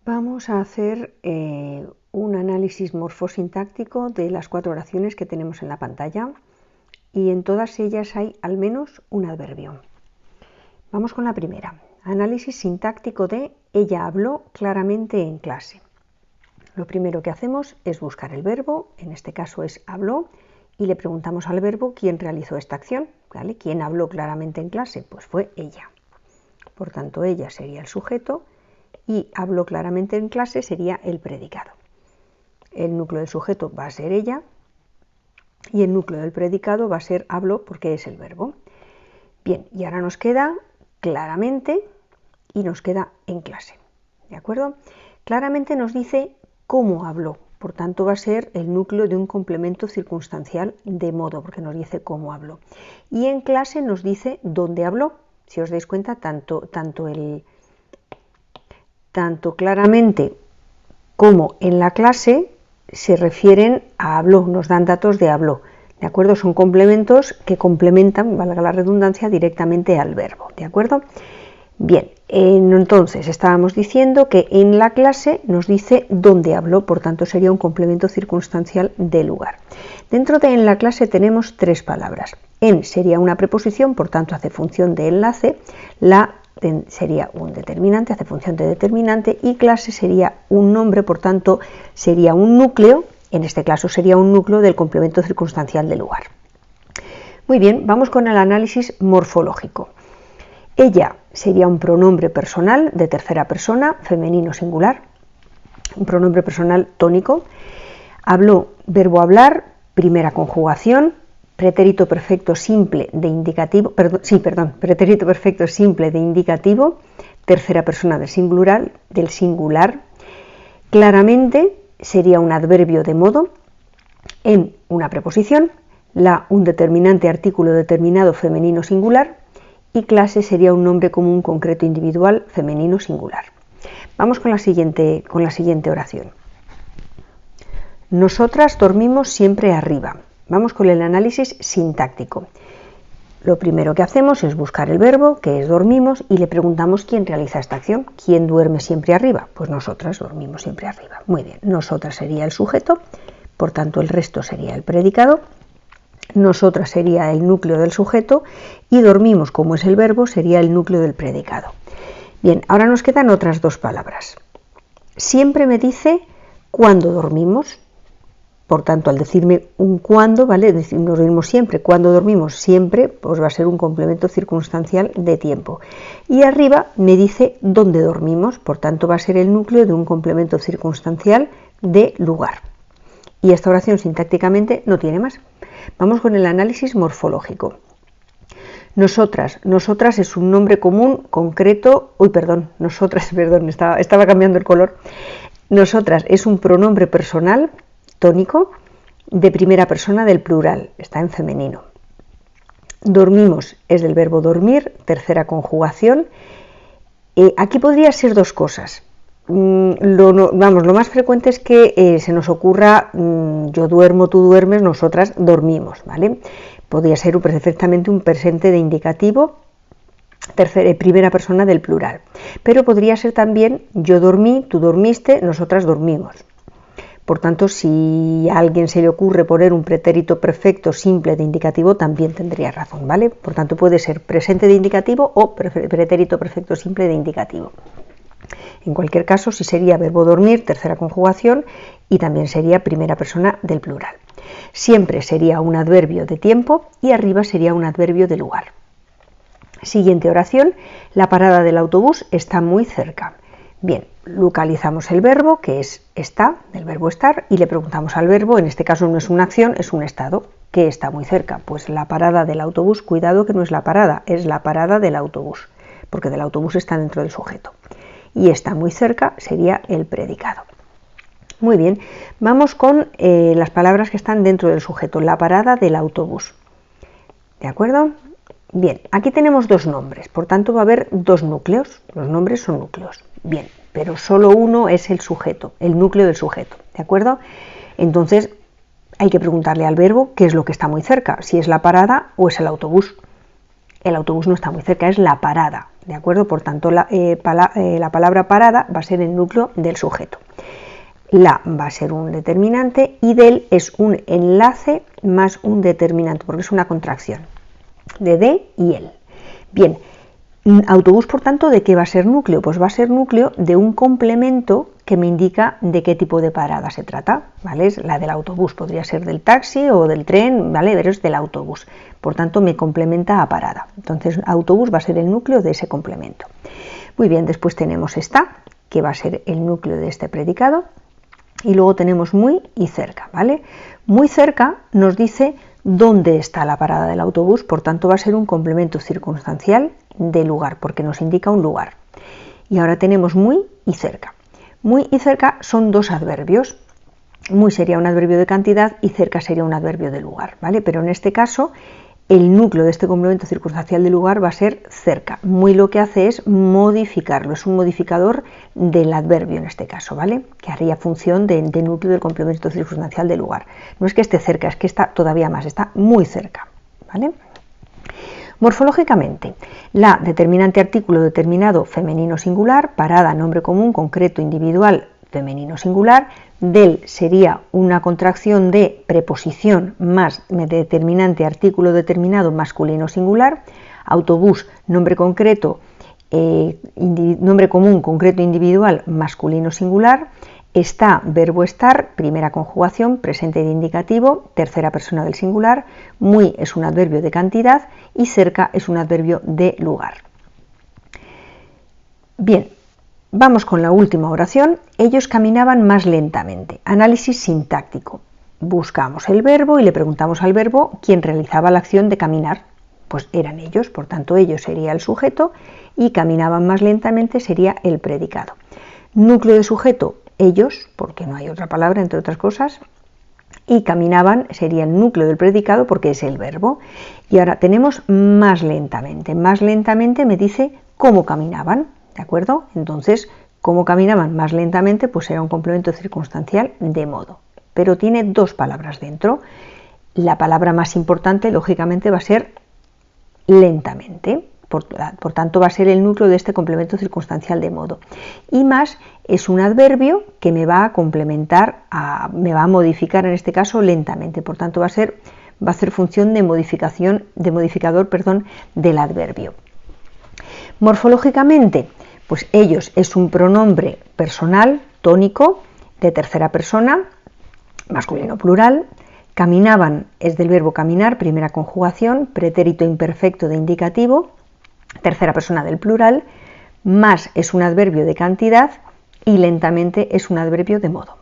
Vamos a hacer un análisis morfosintáctico de las 4 oraciones que tenemos en la pantalla y en todas ellas hay al menos un adverbio. Vamos con la primera. Análisis sintáctico de ella habló claramente en clase. Lo primero que hacemos es buscar el verbo, en este caso es habló, y le preguntamos al verbo quién realizó esta acción, ¿vale? ¿Quién habló claramente en clase? Pues fue ella. Por tanto, ella sería el sujeto y habló claramente en clase sería el predicado. El núcleo del sujeto va a ser ella y el núcleo del predicado va a ser habló porque es el verbo. Bien, y ahora nos queda claramente y nos queda en clase. ¿De acuerdo? Claramente nos dice cómo habló, por tanto va a ser el núcleo de un complemento circunstancial de modo, porque nos dice cómo habló. Y en clase nos dice dónde habló. Si os dais cuenta, tanto claramente como en la clase se refieren a habló, nos dan datos de habló. ¿De acuerdo? Son complementos que complementan, valga la redundancia, directamente al verbo. ¿De acuerdo? Bien, entonces estábamos diciendo que en la clase nos dice dónde habló, por tanto sería un complemento circunstancial de lugar. Dentro de en la clase tenemos 3 palabras. En sería una preposición, por tanto hace función de enlace, la sería un determinante, hace función de determinante, y clase sería un nombre, por tanto sería un núcleo, en este caso sería un núcleo del complemento circunstancial de lugar. Muy bien, vamos con el análisis morfológico. Ella sería un pronombre personal de tercera persona, femenino singular, un pronombre personal tónico. Habló, verbo hablar, primera conjugación, pretérito perfecto simple de indicativo, pretérito perfecto simple de indicativo, tercera persona del singular. Claramente sería un adverbio de modo, en una preposición, la un determinante artículo determinado femenino singular, y clase sería un nombre común concreto individual femenino singular. Vamos con la siguiente oración. Nosotras dormimos siempre arriba. Vamos con el análisis sintáctico. Lo primero que hacemos es buscar el verbo, que es dormimos, y le preguntamos quién realiza esta acción. ¿Quién duerme siempre arriba? Pues nosotras dormimos siempre arriba. Muy bien, nosotras sería el sujeto, por tanto el resto sería el predicado. Nosotras sería el núcleo del sujeto y dormimos, como es el verbo, sería el núcleo del predicado. Bien, ahora nos quedan otras 2 palabras. Siempre me dice cuándo dormimos, por tanto al decirme un cuándo, ¿vale? Nos dormimos siempre, cuando dormimos siempre, pues va a ser un complemento circunstancial de tiempo. Y arriba me dice dónde dormimos, por tanto va a ser el núcleo de un complemento circunstancial de lugar. Y esta oración sintácticamente no tiene más. Vamos con el análisis morfológico. Nosotras es un nombre común, concreto, estaba cambiando el color. Nosotras es un pronombre personal, tónico, de primera persona del plural, está en femenino. Dormimos es del verbo dormir, tercera conjugación. Aquí podría ser 2 cosas. Lo más frecuente es que se nos ocurra yo duermo, tú duermes, nosotras dormimos, ¿vale? Podría ser perfectamente un presente de indicativo, primera persona del plural, pero podría ser también yo dormí, tú dormiste, nosotras dormimos. Por tanto, si a alguien se le ocurre poner un pretérito perfecto simple de indicativo, también tendría razón, ¿vale? Por tanto, puede ser presente de indicativo o pretérito perfecto simple de indicativo. En cualquier caso, sí sería verbo dormir, tercera conjugación, y también sería primera persona del plural. Siempre sería un adverbio de tiempo y arriba sería un adverbio de lugar. Siguiente oración, la parada del autobús está muy cerca. Bien, localizamos el verbo, que es está, del verbo estar, y le preguntamos al verbo, en este caso no es una acción, es un estado, que está muy cerca. Pues la parada del autobús, cuidado que no es la parada, es la parada del autobús, porque del autobús está dentro del sujeto. Y está muy cerca sería el predicado. Muy bien, vamos con las palabras que están dentro del sujeto, la parada del autobús. ¿De acuerdo? Bien, aquí tenemos 2 nombres, por tanto va a haber 2 núcleos, los nombres son núcleos. Bien, pero solo uno es el sujeto, el núcleo del sujeto, ¿de acuerdo? Entonces hay que preguntarle al verbo qué es lo que está muy cerca, si es la parada o es el autobús. El autobús no está muy cerca, es la parada. ¿de acuerdo? Por tanto, la palabra parada va a ser el núcleo del sujeto. La va a ser un determinante y del es un enlace más un determinante, porque es una contracción de y el. Bien, autobús, por tanto, ¿de qué va a ser núcleo? Pues va a ser núcleo de un complemento que me indica de qué tipo de parada se trata, ¿vale? Es la del autobús, podría ser del taxi o del tren, ¿vale? Pero es del autobús, por tanto me complementa a parada. Entonces, autobús va a ser el núcleo de ese complemento. Muy bien, después tenemos esta, que va a ser el núcleo de este predicado, y luego tenemos muy y cerca, ¿vale? Muy cerca nos dice dónde está la parada del autobús, por tanto va a ser un complemento circunstancial de lugar, porque nos indica un lugar. Y ahora tenemos muy y cerca. Muy y cerca son dos adverbios. Muy sería un adverbio de cantidad y cerca sería un adverbio de lugar, ¿vale? Pero en este caso el núcleo de este complemento circunstancial de lugar va a ser cerca. Muy lo que hace es modificarlo, es un modificador del adverbio en este caso, ¿vale? Que haría función de núcleo del complemento circunstancial de lugar. No es que esté cerca, es que está todavía más, está muy cerca, ¿vale? Morfológicamente, la determinante artículo determinado femenino singular, parada, nombre común, concreto, individual, femenino singular, del sería una contracción de preposición más determinante artículo determinado masculino singular, autobús, nombre concreto, nombre común, concreto, individual, masculino singular, está, verbo estar, primera conjugación, presente de indicativo, tercera persona del singular, muy es un adverbio de cantidad y cerca es un adverbio de lugar. Bien, vamos con la última oración. Ellos caminaban más lentamente. Análisis sintáctico. Buscamos el verbo y le preguntamos al verbo quién realizaba la acción de caminar. Pues eran ellos, por tanto ellos sería el sujeto y caminaban más lentamente sería el predicado. Núcleo de sujeto, ellos, porque no hay otra palabra entre otras cosas, y caminaban sería el núcleo del predicado porque es el verbo. Y ahora tenemos más lentamente. Más lentamente me dice cómo caminaban, ¿de acuerdo? Entonces, cómo caminaban más lentamente, pues era un complemento circunstancial de modo. Pero tiene dos palabras dentro. La palabra más importante, lógicamente, va a ser lentamente. Por tanto, va a ser el núcleo de este complemento circunstancial de modo. Y más es un adverbio que me va a complementar, me va a modificar en este caso lentamente. Por tanto, va a hacer función de modificador del adverbio. Morfológicamente, pues ellos es un pronombre personal tónico de tercera persona, masculino plural. Caminaban es del verbo caminar, primera conjugación, pretérito imperfecto de indicativo, tercera persona del plural, más es un adverbio de cantidad y lentamente es un adverbio de modo.